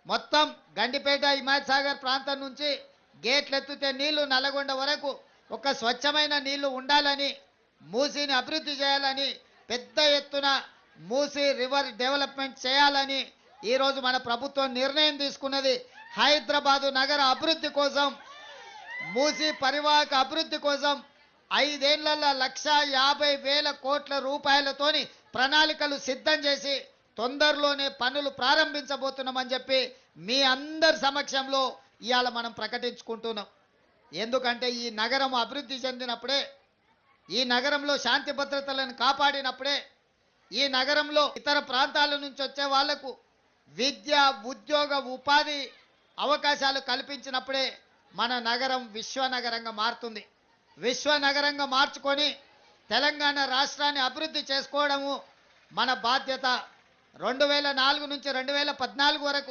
మొత్తం గండిపేట హిమాయత్ సాగర్ ప్రాంతం నుంచి గేట్లు ఎత్తితే నీళ్లు నల్లగొండ వరకు ఒక స్వచ్ఛమైన నీళ్లు ఉండాలని, మూసీని అభివృద్ధి చేయాలని, పెద్ద ఎత్తున మూసీ రివర్ డెవలప్మెంట్ చేయాలని ఈరోజు మన ప్రభుత్వం నిర్ణయం తీసుకున్నది. హైదరాబాదు నగర అభివృద్ధి కోసం, మూసీ పరివాహక అభివృద్ధి కోసం 5 ఏళ్లలో 1,50,000 కోట్ల రూపాయలతోని ప్రణాళికలు సిద్ధం చేసి తొందరలోనే పనులు ప్రారంభించబోతున్నామని చెప్పి మీ అందరి సమక్షంలో ఇవాళ మనం ప్రకటించుకుంటున్నాం. ఎందుకంటే ఈ నగరం అభివృద్ధి చెందినప్పుడే, ఈ నగరంలో శాంతి భద్రతలను కాపాడినప్పుడే, ఈ నగరంలో ఇతర ప్రాంతాల నుంచి వచ్చే వాళ్లకు విద్య, ఉద్యోగ, ఉపాధి అవకాశాలు కల్పించినప్పుడే మన నగరం విశ్వనగరంగా మారుతుంది. విశ్వనగరంగా మార్చుకొని తెలంగాణ రాష్ట్రాన్ని అభివృద్ధి చేసుకోవడము మన బాధ్యత. 2004 నుంచి 2014 వరకు